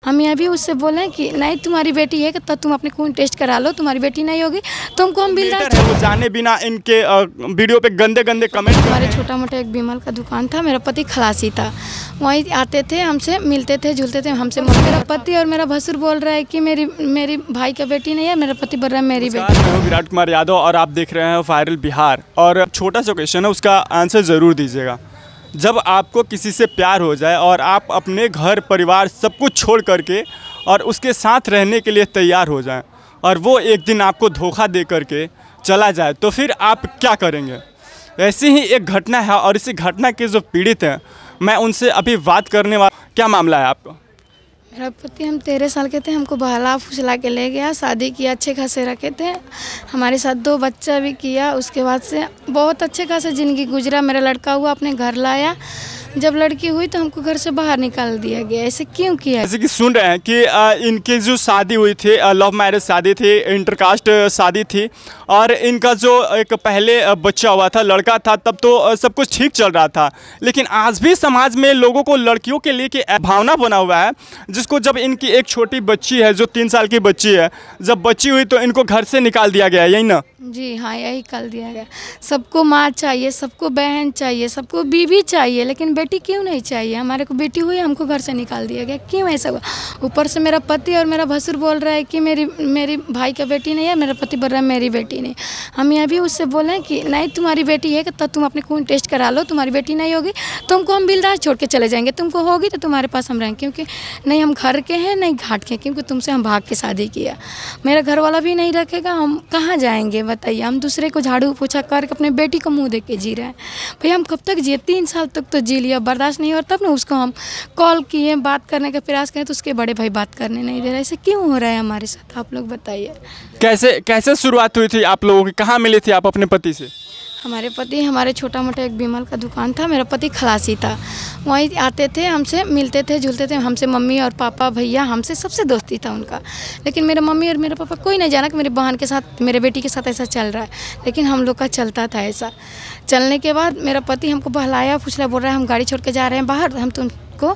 हम ये भी उससे बोले कि नहीं तुम्हारी बेटी है तो तुम अपने खून टेस्ट करा लो, तुम्हारी बेटी नहीं होगी तुमको हम बिल्डर है वो जाने बिना इनके वीडियो पे गंदे गंदे कमेंट। हमारे छोटा मोटा एक बिमल का दुकान था, मेरा पति खलासी था, वहीं आते थे हमसे मिलते थे झूलते थे हमसे। मेरा पति और मेरा भसुर बोल रहा है कि मेरी भाई का बेटी नहीं है, मेरा पति बोल रहा है मेरी बेटी। मैं हूं विराट कुमार यादव और आप देख रहे हैं वायरल बिहार। और छोटा सा क्वेश्चन है, उसका आंसर ज़रूर दीजिएगा। जब आपको किसी से प्यार हो जाए और आप अपने घर परिवार सब कुछ छोड़ करके और उसके साथ रहने के लिए तैयार हो जाएं और वो एक दिन आपको धोखा दे करके चला जाए, तो फिर आप क्या करेंगे? ऐसी ही एक घटना है और इसी घटना के जो पीड़ित हैं मैं उनसे अभी बात करने वाला। क्या मामला है आपका? मेरा पति हम 13 साल के थे, हमको बहला फुसला के ले गया, शादी किया, अच्छे खासे रखे थे, हमारे साथ 2 बच्चा भी किया। उसके बाद से बहुत अच्छे खासे ज़िंदगी गुजरा। मेरा लड़का हुआ, अपने घर लाया, जब लड़की हुई तो हमको घर से बाहर निकाल दिया गया। ऐसे क्यों किया? जैसे कि सुन रहे हैं कि इनकी जो शादी हुई थी लव मैरिज शादी थी, इंटरकास्ट शादी थी और इनका जो एक पहले बच्चा हुआ था, लड़का था, तब तो सब कुछ ठीक चल रहा था। लेकिन आज भी समाज में लोगों को लड़कियों के लिए भावना बना हुआ है, जिसको जब इनकी एक छोटी बच्ची है जो 3 साल की बच्ची है, जब बच्ची हुई तो इनको घर से निकाल दिया गया, यही ना? जी हाँ, यही कर दिया गया। सबको माँ चाहिए, सबको बहन चाहिए, सबको बीवी चाहिए, लेकिन बेटी क्यों नहीं चाहिए? हमारे को बेटी हुई, हमको घर से निकाल दिया गया, क्यों ऐसा हुआ? ऊपर से मेरा पति और मेरा भसुर बोल रहा है कि मेरी भाई का बेटी नहीं है, मेरा पति बोल रहा है मेरी बेटी नहीं। हम ये भी उससे बोले कि नहीं तुम्हारी बेटी है तो तुम अपने खून टेस्ट करा लो, तुम्हारी बेटी नहीं होगी तुमको हम बिल्दास छोड़ के चले जाएंगे, तुमको होगी तो तुम्हारे पास हम रहेंगे, क्योंकि नहीं हम घर के हैं नहीं घाट के, क्योंकि तुमसे हम भाग के शादी किया। मेरा घर वाला भी नहीं रखेगा, हम कहाँ जाएंगे बताइए? हम दूसरे को झाड़ू पोछा करके अपने बेटी को मुंह देख के जी रहे हैं। भाई हम कब तक जिए? 3 साल तक तो जी लिया, बर्दाश्त नहीं हो रहा, तब ना उसको हम कॉल किए, बात करने का प्रयास करें तो उसके बड़े भाई बात करने नहीं दे रहे। ऐसे क्यों हो रहा है हमारे साथ? आप लोग बताइए। कैसे शुरुआत हुई थी आप लोगों की? कहाँ मिले थे आप अपने पति से? हमारे पति, हमारे छोटा मोटा एक बिमल का दुकान था, मेरा पति खलासी था, वहीं आते थे हमसे मिलते थे झूलते थे हमसे। मम्मी और पापा भैया हमसे सबसे दोस्ती था उनका, लेकिन मेरे मम्मी और मेरे पापा कोई नहीं जाना कि मेरी बहन के साथ मेरे बेटी के साथ ऐसा चल रहा है, लेकिन हम लोग का चलता था ऐसा। चलने के बाद मेरा पति हमको बहलाया फुसला, बोल रहा है हम गाड़ी छोड़ के जा रहे हैं बाहर, हम तुमको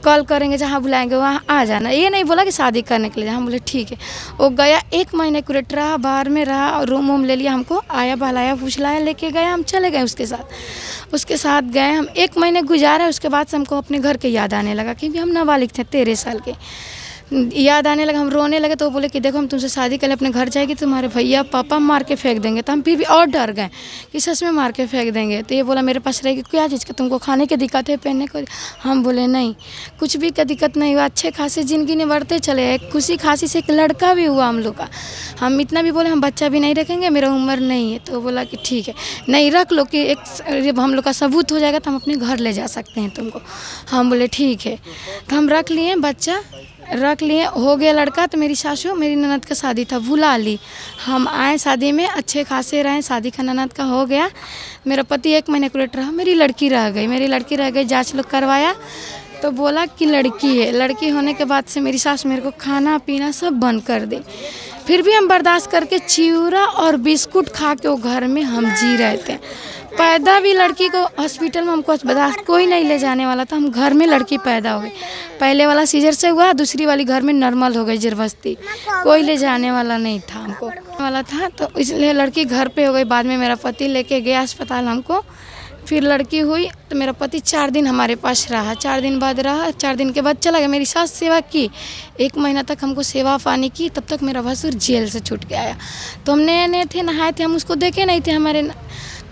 कॉल करेंगे, जहाँ बुलाएंगे वहाँ आ जाना। ये नहीं बोला कि शादी करने के लिए। हम बोले ठीक है। वो गया, 1 महीने कुरेट रहा, बाहर में रहा और रूम वूम ले लिया, हमको आया बहलाया फुसलाया, लेके गया, हम चले गए उसके साथ गए। हम 1 महीने गुजारे, उसके बाद से हमको अपने घर के याद आने लगा, क्योंकि हम नाबालिग थे, 13 साल के। याद आने लगा, हम रोने लगे, तो वो बोले कि देखो हम तुमसे शादी कर ले, अपने घर जाएगी तुम्हारे भैया पापा मार के फेंक देंगे। तो हम फिर भी और डर गए कि सच में मार के फेंक देंगे। तो ये बोला मेरे पास रहेगी, क्या चीज़ का? तुमको खाने की दिक्कत है, पहनने को? हम बोले नहीं, कुछ भी का दिक्कत नहीं हुआ, अच्छे खासे ज़िंदगी ने बढ़ते चले, खुशी खासी से एक लड़का भी हुआ हम लोग का। हम इतना भी बोले हम बच्चा भी नहीं रखेंगे, मेरा उम्र नहीं है। तो बोला कि ठीक है, नहीं रख लो, कि एक हम लोग का सबूत हो जाएगा तो हम अपने घर ले जा सकते हैं तुमको। हम बोले ठीक है। तो हम रख लिए, बच्चा रख लिए, हो गया लड़का। तो मेरी सासू, मेरी ननद का शादी था, बुला ली। हम आए शादी में, अच्छे खासे रहे, शादी का ननद का हो गया। मेरा पति 1 महीने कुरेट रहा, मेरी लड़की रह गई। जांच लोग करवाया तो बोला कि लड़की है। लड़की होने के बाद से मेरी सास मेरे को खाना पीना सब बंद कर दी। फिर भी हम बर्दाश्त करके चिवड़ा और बिस्कुट खा के वो घर में हम जी रहे थे। पैदा भी लड़की को हॉस्पिटल में हमको बर्दाश्त कोई नहीं ले जाने वाला था, हम घर में लड़की पैदा हो गई। पहले वाला सीजर से हुआ, दूसरी वाली घर में नॉर्मल हो गई, जरबस्ती, कोई ले जाने वाला नहीं था हमको वाला था, तो इसलिए लड़की घर पे हो गई। बाद में मेरा पति लेके गया अस्पताल हमको, फिर लड़की हुई तो मेरा पति 4 दिन हमारे पास रहा, 4 दिन बाद रहा, 4 दिन के बाद चला गया। मेरी सास सेवा की, 1 महीना तक हमको सेवा पानी की, तब तक मेरा भसुर जेल से छूट के आया। तो हम नए थे, नहाए थे, हम उसको देखे नहीं थे हमारे,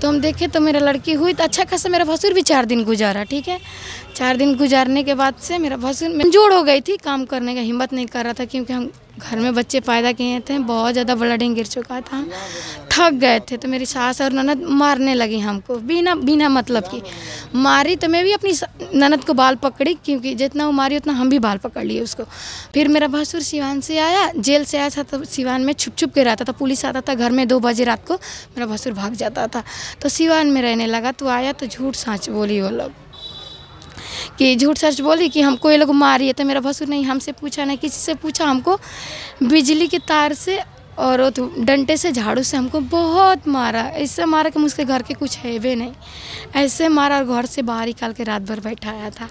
तो हम देखे तो मेरा लड़की हुई तो अच्छा खासा मेरा भसुर भी 4 दिन गुजारा। ठीक है, 4 दिन गुजारने के बाद से मेरा भसुर में जोड़ हो गई थी, काम करने का हिम्मत नहीं कर रहा था, क्योंकि हम घर में बच्चे पैदा किए थे, बहुत ज़्यादा ब्लीडिंग गिर चुका था, थक गए थे। तो मेरी सास और ननद मारने लगी हमको, बिना मतलब की मारी। तो मैं भी अपनी ननद को बाल पकड़ी, क्योंकि जितना वो मारी उतना हम भी बाल पकड़ लिए उसको। फिर मेरा भसुर सिवान से आया, जेल से आया था, तो सिवान में छुप के रहता था, पुलिस आता था घर में 2 बजे रात को, मेरा भसुर भाग जाता था, तो सिवान में रहने लगा। तो आया तो झूठ साँच बोली वो लोग, कि झूठ सच बोली कि हमको ये लोग मारी है। तो मेरा भसुर नहीं, हमसे पूछा नहीं, किसी से पूछा, हमको बिजली के तार से और डंडे से, झाड़ू से हमको बहुत मारा। ऐसे मारा कि मुझके घर के कुछ है भी नहीं, ऐसे मारा और घर से बाहर निकाल के रात भर बैठाया था।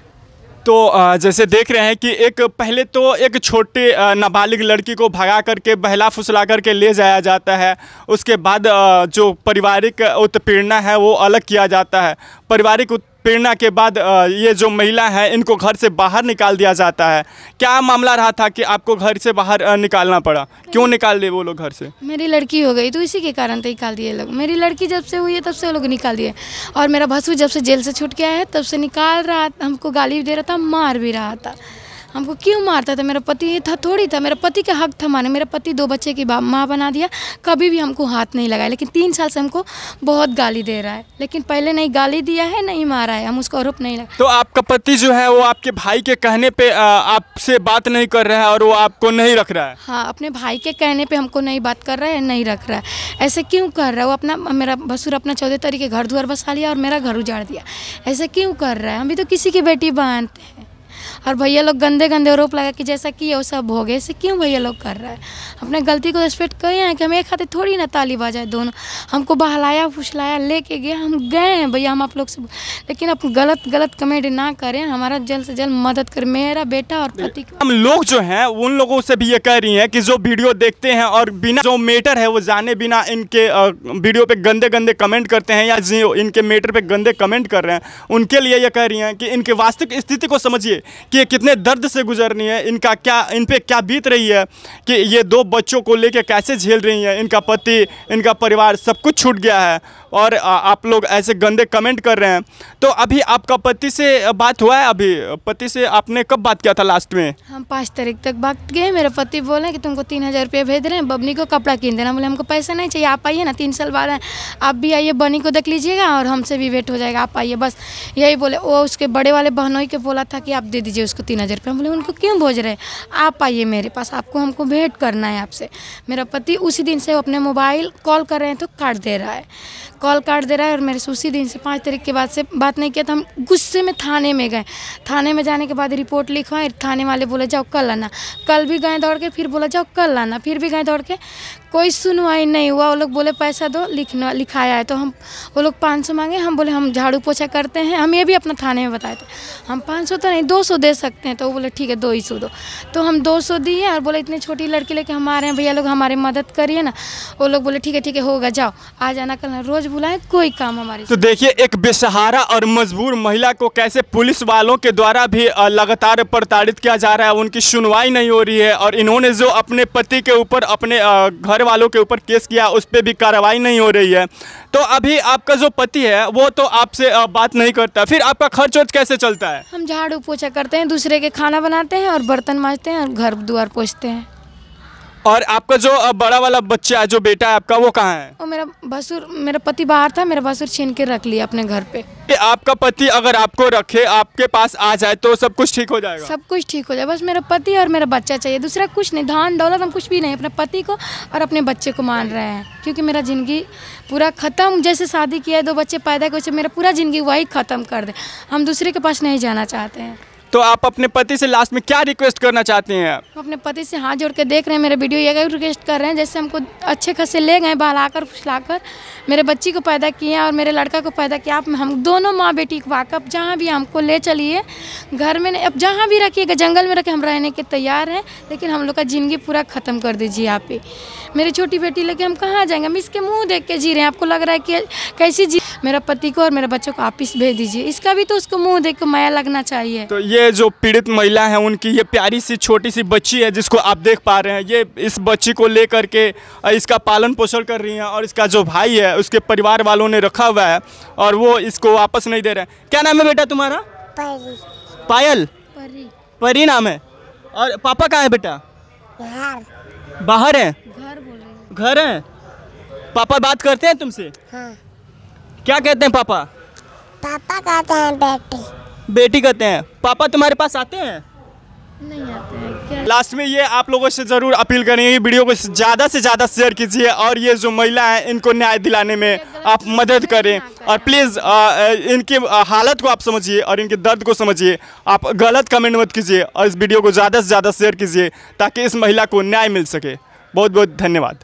तो जैसे देख रहे हैं कि एक पहले तो एक छोटे नाबालिग लड़की को भगा करके बहला फुसला करके ले जाया जाता है। उसके बाद जो पारिवारिक उत्पीड़ना है वो अलग किया जाता है। पारिवारिक उत्पीड़ना के बाद ये जो महिला है इनको घर से बाहर निकाल दिया जाता है। क्या मामला रहा था कि आपको घर से बाहर निकालना पड़ा? क्यों निकाल दिए वो लोग घर से? मेरी लड़की हो गई तो इसी के कारण तो निकाल दिए लोग। मेरी लड़की जब से हुई है तब से वो लोग निकाल दिए। और मेरा भसुर जब से जेल से छूट गया है तब से निकाल रहा, हमको गाली भी दे रहा था, मार भी रहा था। हमको क्यों मारता था? मेरा पति था थोड़ी था, मेरा पति का हक था माने। मेरा पति 2 बच्चे की माँ बना दिया, कभी भी हमको हाथ नहीं लगाया। लेकिन 3 साल से हमको बहुत गाली दे रहा है। लेकिन पहले नहीं गाली दिया है, नहीं मारा है, हम उसको आरोप नहीं लगा। तो आपका पति जो है वो आपके भाई के कहने पे आपसे बात नहीं कर रहा है और वो आपको नहीं रख रहा है? हाँ, अपने भाई के कहने पे हमको नहीं बात कर रहा है, नहीं रख रहा है। ऐसे क्यों कर रहा है? वो अपना मेरा भसुर अपना 14 तारीख के घर द्वार बसा लिया और मेरा घर उजाड़ दिया। ऐसे क्यों कर रहा है? हम भी तो किसी की बेटी बांधते हैं। और भैया लोग गंदे गंदे आरोप लगा कि जैसा कि वो सब हो गए। ऐसे क्यों भैया लोग कर रहा है? अपने गलती को रिस्पेक्ट किए हैं कि हम एक हाथे थोड़ी ना ताली बजाए। दोनों हमको बहलाया फुसलाया, लेके गए, हम गए हैं भैया हम आप लोग से। लेकिन आप गलत कमेंट ना करें, हमारा जल्द से जल्द मदद करें, मेरा बेटा और पति को। हम लोग जो हैं उन लोगों से भी ये कह रही हैं कि जो वीडियो देखते हैं और बिना जो मैटर है वो जाने बिना इनके वीडियो पे गंदे गंदे कमेंट करते हैं या इनके मैटर पे गंदे कमेंट कर रहे हैं, उनके लिए ये कह रही हैं कि इनके वास्तविक स्थिति को समझिए कि ये कितने दर्द से गुजरनी है, इनका क्या इन पे क्या बीत रही है, कि ये 2 बच्चों को लेके कैसे झेल रही हैं। इनका पति, इनका परिवार सब कुछ छूट गया है और आप लोग ऐसे गंदे कमेंट कर रहे हैं। तो अभी आपका पति से बात हुआ है? अभी पति से आपने कब बात किया था लास्ट में? हम 5 तारीख तक बात गए। मेरे पति बोले कि तुमको 3000 रुपये भेज रहे हैं, बबनी को कपड़ा कीन देना। बोले हमको पैसा नहीं चाहिए, आप आइए ना, 3 साल बाद आप भी आइए, बनी को देख लीजिएगा और हमसे भी वेट हो जाएगा, आप आइए, बस यही बोले। वो उसके बड़े वाले बहनोई के बोला था कि आप दे दीजिए उसको 3000 रुपये। बोले उनको क्यों भेज रहे हैं, आप आइए मेरे पास, आपको हमको भेंट करना है आपसे। मेरा पति उसी दिन से अपने मोबाइल कॉल कर रहे हैं तो काट दे रहा है, कॉल काट दे रहा है। और मेरे से उसी दिन से 5 तारीख के बाद से बात नहीं किया। तो हम गुस्से में थाने में गए। थाने में जाने के बाद रिपोर्ट लिखवाए, थाने वाले बोले जाओ कल आना। कल भी गए दौड़ के, फिर बोला जाओ कल आना, फिर भी गए दौड़ के, कोई सुनवाई नहीं हुआ। वो लोग बोले पैसा दो, लिखाया है। तो हम वो लोग 500 मांगे, हम बोले हम झाड़ू पोछा करते हैं। हम ये भी अपना थाने में बताए थे, हम 500 तो नहीं 200 दे सकते हैं। तो वो बोले ठीक है 200 दो। तो हम 200 दिए और बोले इतनी छोटी लड़की लेके हम आ रहे हैं भैया लोग, हमारे मदद करिए ना। वो लोग बोले ठीक है होगा, जाओ आ जाना कल, रोज़ बुलाए, कोई काम हमारी। तो देखिए एक बेसहारा और मजबूर महिला को कैसे पुलिस वालों के द्वारा भी लगातार प्रताड़ित किया जा रहा है, उनकी सुनवाई नहीं हो रही है। और इन्होंने जो अपने पति के ऊपर, अपने घर वालों के ऊपर केस किया, उस पर भी कार्रवाई नहीं हो रही है। तो अभी आपका जो पति है वो तो आपसे बात नहीं करता, फिर आपका खर्च वर्च कैसे चलता है? हम झाड़ू पोछा करते हैं, दूसरे के खाना बनाते हैं और बर्तन मांजते हैं और घर द्वार पोछते हैं। और आपका जो बड़ा वाला बच्चा है, जो बेटा है आपका, वो कहाँ है? वो मेरा भसुर, मेरा पति बाहर था, मेरा भसुर छीन के रख लिया अपने घर पे। कि आपका पति अगर आपको रखे, आपके पास आ जाए तो सब कुछ ठीक हो जाएगा? सब कुछ ठीक हो जाए, बस मेरा पति और मेरा बच्चा चाहिए, दूसरा कुछ नहीं, धन दौलत हम कुछ भी नहीं, अपने पति को और अपने बच्चे को मान रहे हैं। क्योंकि मेरा ज़िंदगी पूरा ख़त्म, जैसे शादी किया है, 2 बच्चे पैदा किए, वैसे मेरा पूरा ज़िंदगी वही ख़त्म कर दे। हम दूसरे के पास नहीं जाना चाहते हैं। तो आप अपने पति से लास्ट में क्या रिक्वेस्ट करना चाहते हैं? हम अपने पति से हाथ जोड़ के देख रहे हैं, मेरे वीडियो ये रिक्वेस्ट कर रहे हैं, जैसे हमको अच्छे खासे ले गए, बहलाकर फुसलाकर मेरे बच्ची को पैदा किए और मेरे लड़का को पैदा किया। आप हम दोनों माँ बेटी को वाकफ, जहाँ भी हमको ले चलिए, घर में नहीं, अब जहाँ भी रखिएगा, जंगल में रखे, हम रहने के तैयार हैं। लेकिन हम लोग का ज़िंदगी पूरा ख़त्म कर दीजिए आप ही। मेरी छोटी बेटी लेके हम कहाँ जाएंगे? हम इसके मुँह देख के जी रहे हैं, आपको लग रहा है कि कैसी जी। मेरा पति को और मेरे बच्चों को वापिस भेज दीजिए, इसका भी तो उसको मुँह देख के माया लगना चाहिए। तो ये जो पीड़ित महिला है, उनकी ये प्यारी सी छोटी सी बच्ची है जिसको आप देख पा रहे हैं, ये इस बच्ची को ले करके इसका पालन पोषण कर रही हैं। और इसका जो भाई है, उसके परिवार वालों ने रखा हुआ है और वो इसको वापस नहीं दे रहे हैं। क्या नाम है बेटा तुम्हारा? पायल। परी नाम है। और पापा कहाँ है बेटा? बाहर है। घर है। पापा बात करते हैं तुमसे? हाँ। क्या कहते हैं पापा? पापा कहते हैं बेटी। बेटी कहते हैं। पापा तुम्हारे पास आते हैं? नहीं आते हैं क्या? लास्ट में ये आप लोगों से ज़रूर अपील करेंगे, वीडियो को ज़्यादा से ज़्यादा शेयर कीजिए और ये जो महिला है इनको न्याय दिलाने में आप मदद करें। और प्लीज़ इनकी हालत को आप समझिए और इनके दर्द को समझिए। आप गलत कमेंट मत कीजिए और इस वीडियो को ज़्यादा से ज़्यादा शेयर कीजिए ताकि इस महिला को न्याय मिल सके। बहुत बहुत धन्यवाद।